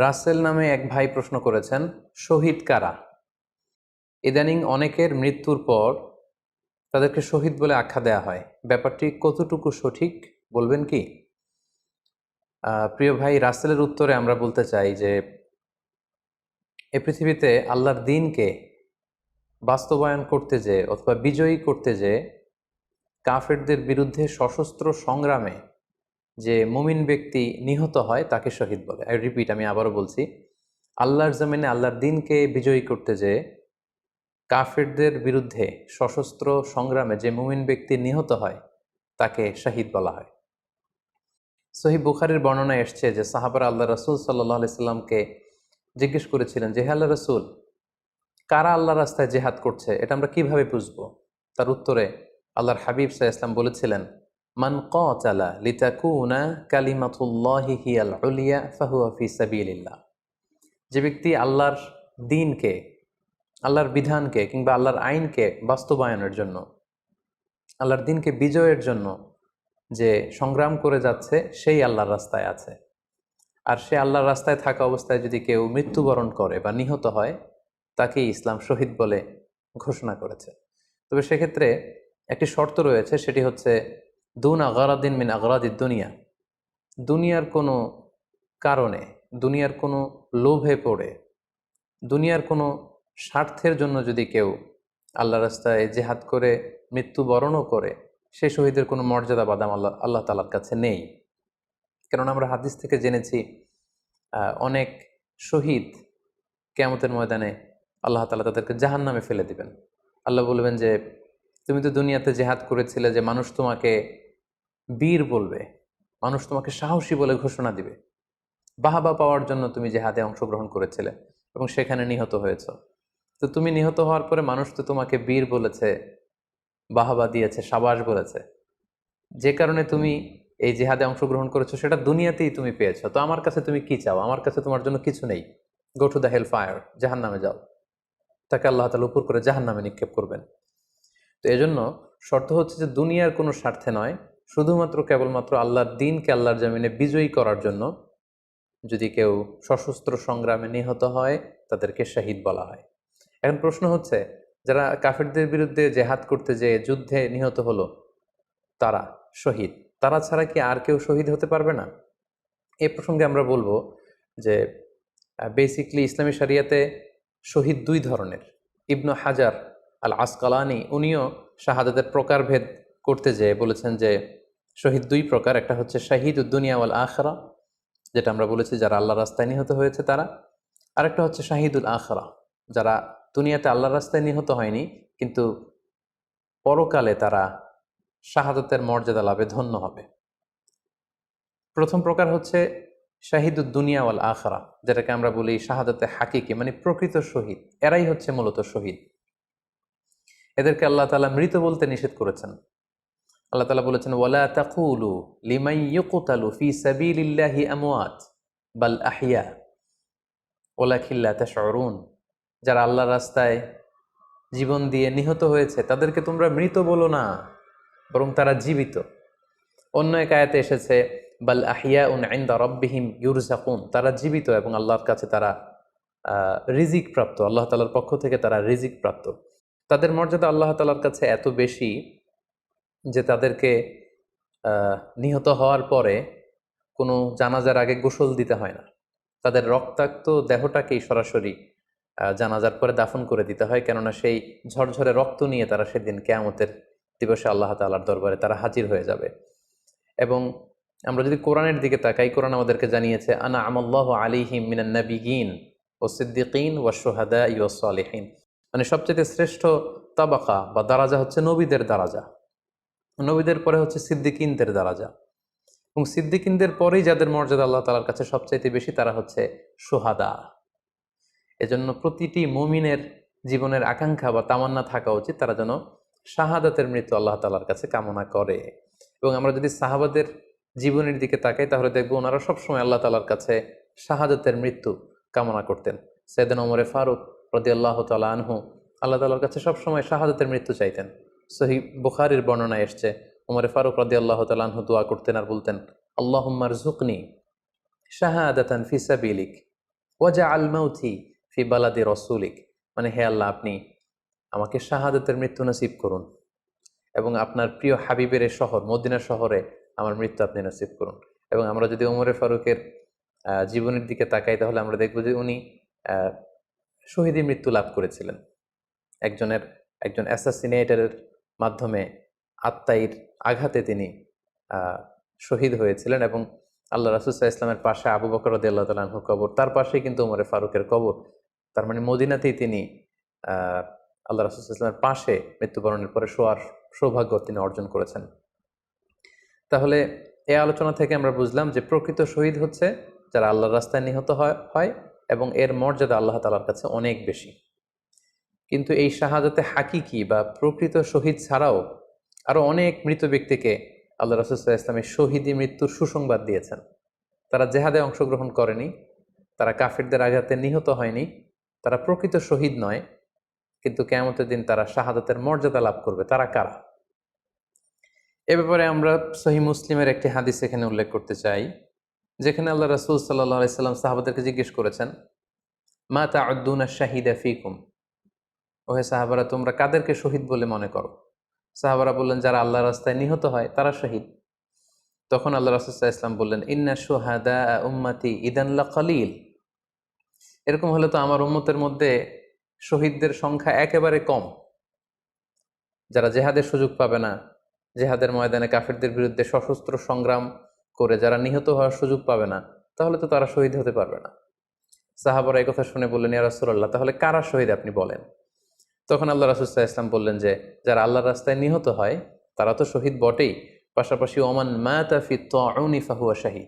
রাসেল নামে এক ভাই প্রশ্ন করেছেন, শহীদ কারা? ইদানিং অনেকের মৃত্যুর পর তাদেরকে শহীদ বলে আখ্যা দেয়া হয়। ব্যাপারটি কতটুকু সঠিক বলবেন কি? প্রিয় ভাই, রাসেলের উত্তরে আমরা বলতে চাই যে এ পৃথিবীতে আল্লাহর দ্বীনকে বাস্তবায়ন করতে যেয়ে অথবা বিজয়ী করতে যেয়ে কাফেরদের বিরুদ্ধে সশস্ত্র সংগ্রামে যে মুমিন ব্যক্তি নিহত হয় তাকে শহীদ বলে। আমি আবারও বলছি, আল্লাহর জমিনে আল্লাহর দ্বীনকে বিজয়ী করতে যেয়ে কাফেরদের বিরুদ্ধে সশস্ত্র সংগ্রামে যে মুমিন ব্যক্তি নিহত হয় তাকে শহীদ বলা হয়। সহিহ বুখারীর বর্ণনায় এসছে যে সাহাবারা আল্লাহ রাসূল সাল্লাল্লাহু আলাইহি সাল্লামকে জিজ্ঞেস করেছিলেন যে, হে আল্লাহ রাসূল, কারা আল্লাহর রাস্তায় জিহাদ করছে এটা আমরা কিভাবে বুঝবো? তার উত্তরে আল্লাহর হাবিব সাল্লাল্লাহু আলাইহি সাল্লাম বলেছিলেন, মান কাতালা লিতাকুনা কালিমাতুল্লাহি হিয়াল উলিয়া ফাহুয়া ফি সাবিলিল্লাহ। যে ব্যক্তি আল্লাহর দ্বীনকে, আল্লাহর বিধানকে কিংবা আল্লাহর আইনকে বাস্তবায়নের জন্য, আল্লাহর দ্বীনকে বিজয়ের জন্য যে সংগ্রাম করে যাচ্ছে সেই আল্লাহর রাস্তায় আছে। আর সে আল্লাহর রাস্তায় থাকা অবস্থায় যদি কেউ মৃত্যুবরণ করে বা নিহত হয় তাকে ইসলাম শহীদ বলে ঘোষণা করেছে। তবে সেক্ষেত্রে একটি শর্ত রয়েছে, সেটি হচ্ছে দুন আগারাদিন মিন আগারাদিদ দুনিয়া। দুনিয়ার কোনো কারণে, দুনিয়ার কোনো লোভে পড়ে, দুনিয়ার কোনো স্বার্থের জন্য যদি কেউ আল্লাহ রাস্তায় জেহাদ করে মৃত্যুবরণও করে, সে শহীদের কোনো মর্যাদা বাদাম আল্লাহ তাআলার কাছে নেই। কারণ আমরা হাদিস থেকে জেনেছি অনেক শহীদ কিয়ামতের ময়দানে আল্লাহ তাআলা তাদেরকে জাহান্নামে ফেলে দিবেন। আল্লাহ বলবেন যে, তুমি তো দুনিয়াতে জেহাদ করেছিলে যে মানুষ তোমাকে বীর বলবে, মানুষ তোমাকে সাহসী বলে ঘোষণা দিবে, বাহাবা পাওয়ার জন্য তুমি জেহাদে অংশগ্রহণ করেছিলে এবং সেখানে নিহত হয়েছ। তো তুমি নিহত হওয়ার পরে মানুষ তো তোমাকে বীর বলেছে, বাহাবা দিয়েছে, সাবাস বলেছে, যে কারণে তুমি এই জেহাদে অংশগ্রহণ করেছো সেটা দুনিয়াতেই তুমি পেয়েছো। তো আমার কাছে তুমি কি চাও? আমার কাছে তোমার জন্য কিছু নেই। Go to the hell fire, জাহান নামে যাও। তাকে আল্লাহ তাআলা উপর করে জাহান নামে নিক্ষেপ করবেন। তো এজন্য শর্ত হচ্ছে যে দুনিয়ার কোনো স্বার্থে নয়, শুধুমাত্র কেবলমাত্র আল্লাহর দ্বীনকে আল্লাহর জমিনে বিজয়ী করার জন্য যদি কেউ সশস্ত্র সংগ্রামে নিহত হয় তাদেরকে শহীদ বলা হয়। এখন প্রশ্ন হচ্ছে, যারা কাফেরদের বিরুদ্ধে জেহাদ করতে যেয়ে যুদ্ধে নিহত হলো তারা শহীদ, তারা ছাড়া কি আর কেউ শহীদ হতে পারবে না? এই প্রসঙ্গে আমরা বলবো যে বেসিকলি ইসলামী শরিয়াতে শহীদ দুই ধরনের। ইবনু হাজার আল আসকালানি উনিও শাহাদাতের প্রকারভেদ করতে যেয়ে বলেছেন যে শহীদ দুই প্রকার। একটা হচ্ছে শাহিদ উদ্দুনিয়া ওয়াল আখরা, যেটা আমরা বলেছি যারা আল্লাহর রাস্তায় নিহত হয়েছে তারা। আরেকটা হচ্ছে শাহিদুল আখরা, যারা দুনিয়াতে আল্লাহর রাস্তায় নিহত হয়নি কিন্তু পরকালে তারা শাহাদাতের মর্যাদা লাভে ধন্য হবে। প্রথম প্রকার হচ্ছে শাহিদুদ দুনিয়া ওয়াল আখরা, যেটাকে আমরা বলি শাহাদাতে হাকিকি, মানে প্রকৃত শহীদ। এরাই হচ্ছে মূলত শহীদ। এদেরকে আল্লাহ তাআলা মৃত বলতে নিষেধ করেছেন। আল্লাহ তাআলা বলেছেন, ওয়ালা তাকুলু লিমান ইউকতালু ফি সাবিলিল্লাহি আমওয়াত বাল আহইয়া ওয়ালাকিন লা তাশউরুন। যারা আল্লাহর রাস্তায় জীবন দিয়ে নিহত হয়েছে তাদেরকে তোমরা মৃত বলো না, বরং তারা জীবিত। অন্য এক আয়াতে এসেছে, বাল আহিয়াউন ইনদা রাব্বিহিম ইউরযাকুন, তারা জীবিত এবং আল্লাহর কাছে তারা রিজিক প্রাপ্ত, আল্লাহ তাআলার পক্ষ থেকে তারা রিজিক প্রাপ্ত। তাদের মর্যাদা আল্লাহ তাআলার কাছে এত বেশি যে তাদেরকে নিহত হওয়ার পরে কোনো জানাজার আগে গোসল দিতে হয় না। তাদের রক্তাক্ত দেহটাকেই সরাসরি জানাজার পরে দাফন করে দিতে হয়, কেননা সেই ঝরঝরে রক্ত নিয়ে তারা সেদিন কিয়ামতের দিবসে আল্লাহ তাআলার দরবারে তারা হাজির হয়ে যাবে। এবং আমরা যদি কোরআনের দিকে তাকাই, কোরআন আমাদেরকে জানিয়েছে, আনা আমাল্লাহু আলাইহিম মিনান নাবিয়িন ওয়াস সিদ্দিকিন ওয়াশ শুহাদাই ওয়াস সালিহিন, মানে সবচেয়ে শ্রেষ্ঠ তাবাকা বা দারাজা হচ্ছে নবীদের দারাজা, নবীদের পরে হচ্ছে সিদ্দিকিনদের দারাজা, এবং সিদ্দিকিনদের পরেই যাদের মর্যাদা আল্লাহ তাআলার কাছে সবচাইতে বেশি তারা হচ্ছে শুহাদা। এজন্য প্রতিটি মুমিনের জীবনের আকাঙ্ক্ষা বা তামান্না থাকা উচিত তারা যেন শাহাদাতের মৃত্যু আল্লাহ তাআলার কাছে কামনা করে। এবং আমরা যদি সাহাবাদের জীবনের দিকে তাকাই তাহলে দেখবো ওনারা সবসময় আল্লাহ তাআলার কাছে শাহাদাতের মৃত্যু কামনা করতেন। সাইয়েদনা ওমরে ফারুক রাদিয়াল্লাহু তাআলা আনহু আল্লাহ তাআলার কাছে সবসময় শাহাদাতের মৃত্যু চাইতেন। সহিহ বুখারীর বর্ণনায় এসছে, ওমরে ফারুক রাদিয়াল্লাহু তাআলা আনহু দোয়া করতেন আর বলতেন, আল্লাহুম্মা রযুকনি শাহাদাতান ফি সাবিলিক, ওয়াজা আল মাউথি ফি বালাদি রসুলিক, মানে হে আল্লাহ, আপনি আমাকে শাহাদাতের মৃত্যু নসিব করুন এবং আপনার প্রিয় হাবিবের এই শহর মদিনা শহরে আমার মৃত্যু আপনি নসিব করুন। এবং আমরা যদি ওমরে ফারুকের জীবনের দিকে তাকাই, তাহলে আমরা দেখব যে উনি শহীদি মৃত্যু লাভ করেছিলেন। একজন অ্যাসাসিনেটরের মাধ্যমে আত্মাইর আঘাতে তিনি শহীদ হয়েছিলেন। এবং আল্লাহ রাসূল সাল্লাল্লাহু আলাইহি ইসলামের পাশে আবু বকর রাদিয়াল্লাহু তাআলা আনহুর কবর, তার পাশেই কিন্তু ওমরে ফারুকের কবর। তার মানে মদিনাতেই তিনি আল্লাহ রাসূল সাল্লাল্লাহু আলাইহি ইসলামের পাশে মৃত্যুবরণের পরে শোয়ার সৌভাগ্য তিনি অর্জন করেছেন। তাহলে এই আলোচনা থেকে আমরা বুঝলাম যে প্রকৃত শহীদ হচ্ছে যারা আল্লাহর রাস্তায় নিহত হয় এবং এর মর্যাদা আল্লাহ তাআলার কাছে অনেক বেশি। কিন্তু এই শাহাদাতে হাকিকি বা প্রকৃত শহীদ ছাড়াও আরো অনেক মৃত ব্যক্তিকে আল্লাহ রাসূল সাল্লাল্লাহু আলাইহি ওয়াসাল্লাম শহীদি মৃত্যুর সুসংবাদ দিয়েছেন। তারা জেহাদে অংশগ্রহণ করেনি, তারা কাফিরদের আঘাতে নিহত হয়নি, তারা প্রকৃত শহীদ নয়, কিন্তু কিয়ামতের দিন তারা শাহাদাতের মর্যাদা লাভ করবে। তারা কারা? এ ব্যাপারে আমরা সহিহ মুসলিমের একটি হাদিস এখানে উল্লেখ করতে চাই, যেখানে আল্লাহ রাসূল সাল্লাল্লাহু আলাইহি সাল্লাম সাহাবাদেরকে জিজ্ঞেস করেছেন, মা তাউদ্দুনা শাহিদা ফিকুম, ওহে সাহাবারা, তোমরা কাদেরকে শহীদ বলে মনে করো? সাহাবারা বললেন, যারা আল্লাহর রাস্তায় নিহত হয় তারা শহীদ। তখন আল্লাহ রাসূল সাল্লাল্লাহু আলাইহি ওয়াসাল্লাম বললেন, ইন্না শুহাদা উম্মতি ইদান লাকালিল, এরকম হলে তো আমার উম্মতের মধ্যে শহীদদের সংখ্যা একেবারে কম। যারা জেহাদের সুযোগ পাবে না, জেহাদের ময়দানে কাফিরদের বিরুদ্ধে সশস্ত্র সংগ্রাম করে যারা নিহত হওয়ার সুযোগ পাবে না, তাহলে তো তারা শহীদ হতে পারবে না। সাহাবারা এই কথা শুনে বললেন, ইয়া রাসূলুল্লাহ, তাহলে কারা শহীদ আপনি বলেন। তখন আল্লাহ রাসূল সাল্লাল্লাহু আলাইহি ওয়াসাল্লাম বললেন যে, যারা আল্লাহর রাস্তায় নিহত হয় তারা তো শহীদ বটেই, পাশাপাশি ওমান মাতা ফি তাউনি ফাহুয়া শাহীদ,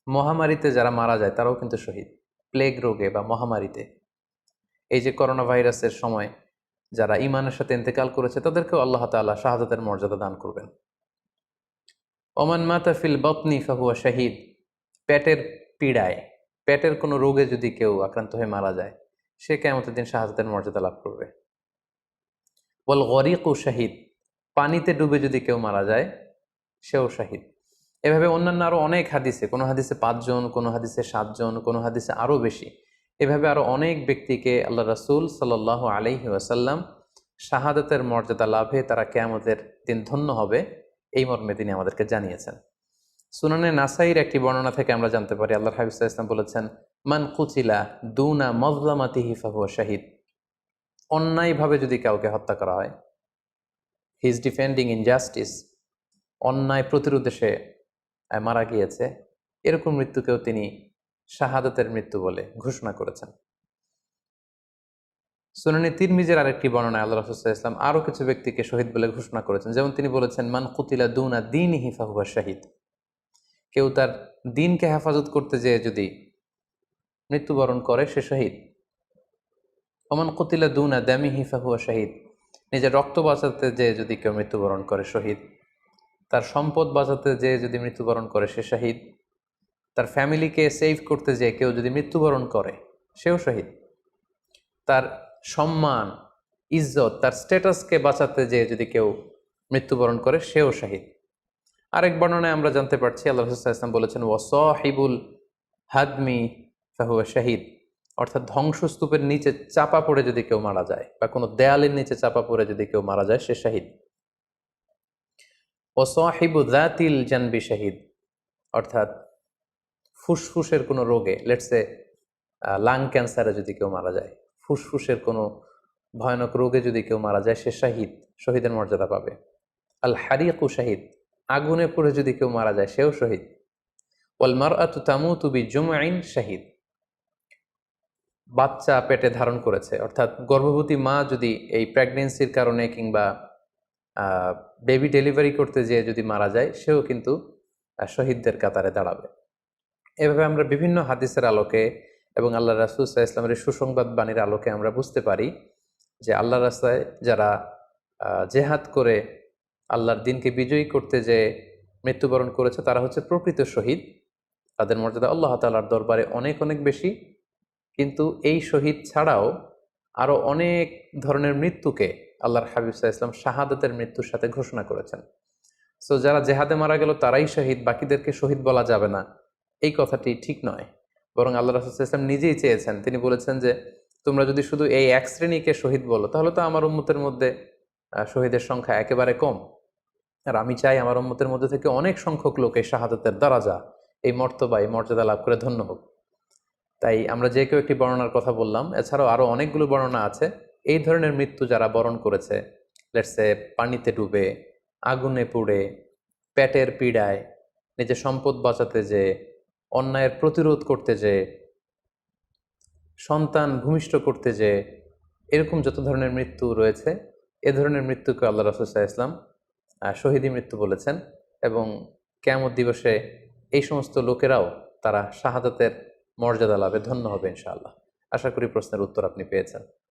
মহামারীতে যারা মারা যায় তারাও কিন্তু শহীদ। প্লেগ রোগে বা মহামারীতে, এই যে করোনা ভাইরাসের সময় যারা ঈমানের সাথে ইন্তেকাল করেছে তাদেরকেও আল্লাহ তাআলা শাহাদাতের মর্যাদা দান করবেন। ওমান মাতা ফিল বাতনি ফাহুয়া শাহীদ, পেটের পীড়ায়, পেটের কোনো রোগে যদি কেউ আক্রান্ত হয়ে মারা যায়, সে কিয়ামতের দিন শাহাদাতের মর্যাদা লাভ করবে। ওয়াল গরিকু শাহীদ, পানিতে ডুবে যদি কেউ মারা যায় সেও শাহীদ। এভাবে অন্যান্য আরো অনেক হাদিসে, কোনো হাদিসে 5 জন, কোনো হাদিসে 7 জন, কোনো হাদিসে আরো বেশি, এভাবে আরো অনেক ব্যক্তিকে আল্লাহ রাসূল সাল্লাল্লাহু আলাইহি ওয়াসাল্লাম শাহাদাতের মর্যাদা লাভে তারা কিয়ামতের দিন ধন্য হবে এই মর্মে তিনি আমাদেরকে জানিয়েছেন। সুনানে নাসাইর একটি বর্ণনা থেকে আমরা জানতে পারি, আল্লাহর হাবিব সাল্লাল্লাহু আলাইহি ওয়াসাল্লাম বলেছেন, মান কুতিলা দুনা মাজলামাতিহি ফাহুয়া শাহীদ, অন্যায়ভাবে যদি কাউকে হত্যা করা হয়, হি ইজ ডিফেন্ডিং ইনজাস্টিস, অন্যায় প্রতিরোধে সে মারা গিয়েছে, এরকম মৃত্যুকেও তিনি শাহাদাতের মৃত্যু বলে ঘোষণা করেছেন। সুনানে তিরমিজির আরেকটি বর্ণনায় আল্লাহ রাসূল সাল্লাল্লাহু আলাইহি ওয়াসাল্লাম আরো কিছু ব্যক্তিকে শহীদ বলে ঘোষণা করেছেন। যেমন তিনি বলেছেন, মান কুতিলা দুনা দীনিহি ফাহুয়া শাহীদ, কেউ তার দ্বীনকে হেফাজত করতে যেয়ে যদি মৃত্যুবরণ করে সে শহীদ। ওমান কুতিলা দুনা দামিহি ফাহুয়া শাহীদ, নিজের রক্ত বাঁচাতে যেয়ে যদি কেউ মৃত্যুবরণ করে শহীদ। তার সম্পদ বাঁচাতে যেয়ে যদি মৃত্যুবরণ করে সে শহীদ। তার ফ্যামিলিকে সেভ করতে যেয়ে কেউ যদি মৃত্যুবরণ করে সেও শহীদ। তার সম্মান, ইজ্জত, তার স্ট্যাটাসকে বাঁচাতে যেয়ে যদি কেউ মৃত্যুবরণ করে সেও শহীদ। আরেক বর্ণনায় আমরা জানতে পারছি, আল্লাহ রাসূল সাল্লাল্লাহু আলাইহি ওয়াসাল্লাম বলেছেন, ওয়াসাহিবুল হাদমি ফাহুয়া শাহীদ, অর্থাৎ ধ্বংসস্তূপের নিচে চাপা পড়ে যদি কেউ মারা যায় বা কোনো দেয়ালের নিচে চাপা পড়ে যদি কেউ মারা যায় সে শহীদ। ওয়াসাহিবু যাতিল জানবি শাহীদ, অর্থাৎ ফুসফুসের কোনো রোগে, লেটসে লাং ক্যান্সারে যদি কেউ মারা যায়, ফুসফুসের কোনো ভয়ানক রোগে যদি কেউ মারা যায় সে শাহীদ, শহীদের মর্যাদা পাবে। আল হারিকু শাহীদ, আগুনে পুড়ে যদি কেউ মারা যায় সেও শহীদ। ওয়াল মারআতু তামুতু বিজুমআইন শাহীদ, বাচ্চা পেটে ধারণ করেছে, অর্থাৎ গর্ভবতী মা যদি এই প্রেগনেন্সির কারণে কিংবা বেবি ডেলিভারি করতে যেয়ে যদি মারা যায় সেও কিন্তু শহীদদের কাতারে দাঁড়াবে। এভাবে আমরা বিভিন্ন হাদিসের আলোকে এবং আল্লাহ রাসূল সাল্লাল্লাহু আলাইহি ওয়াসাল্লামের সুসংবাদ বাণীর আলোকে আমরা বুঝতে পারি যে আল্লাহর রাস্তায় যারা জেহাদ করে আল্লাহর দ্বীনকে বিজয়ী করতে যে মৃত্যুবরণ করেছে তারা হচ্ছে প্রকৃত শহীদ। তাদের মর্যাদা আল্লাহ তাআলার দরবারে অনেক অনেক বেশি। কিন্তু এই শহীদ ছাড়াও আরো অনেক ধরনের মৃত্যুকে আল্লাহর হাবিব সাল্লাল্লাহু আলাইহি ওয়াসাল্লাম শাহাদাতের মৃত্যুর সাথে ঘোষণা করেছেন। সো যারা জেহাদে মারা গেল তারাই শহীদ, বাকিদেরকে শহীদ বলা যাবে না, এই কথাটি ঠিক নয়। বরং আল্লাহ রাসূল সাল্লাল্লাহু আলাইহি ওয়াসাল্লাম নিজেই চেয়েছেন, তিনি বলেছেন যে তোমরা যদি শুধু এই এক শ্রেণীকে শহীদ বলো তাহলে তো আমার উম্মতের মধ্যে শহীদের সংখ্যা একেবারে কম। আর আমি চাই আমার উম্মতের মধ্যে থেকে অনেক সংখ্যক লোক এই শাহাদাতের দারাজা, এই মর্তবা, এই মর্যাদা লাভ করে ধন্য হোক। তাই আমরা যে কেউ একটি বর্ণনার কথা বললাম, এছাড়াও আরো অনেকগুলো বর্ণনা আছে এই ধরনের মৃত্যু যারা বরণ করেছে, লেটসে পানিতে ডুবে, আগুনে পুড়ে, পেটের পীড়ায়, নিজের সম্পদ বাঁচাতে যে, অন্যায়ের প্রতিরোধ করতে যে, সন্তান ভূমিষ্ঠ করতে যে, এরকম যত ধরনের মৃত্যু রয়েছে এ ধরনের মৃত্যুকে আল্লাহ রাসূল সাল্লাল্লাহু আলাইহি ওয়াসাল্লাম শহীদী মৃত্যু বলেছেন। এবং কিয়ামত দিবসে এই সমস্ত লোকেরাও তারা শাহাদাতের মর্যাদা লাভে ধন্য হবে ইনশাআল্লাহ। আশা করি প্রশ্নের উত্তর আপনি পেয়েছেন।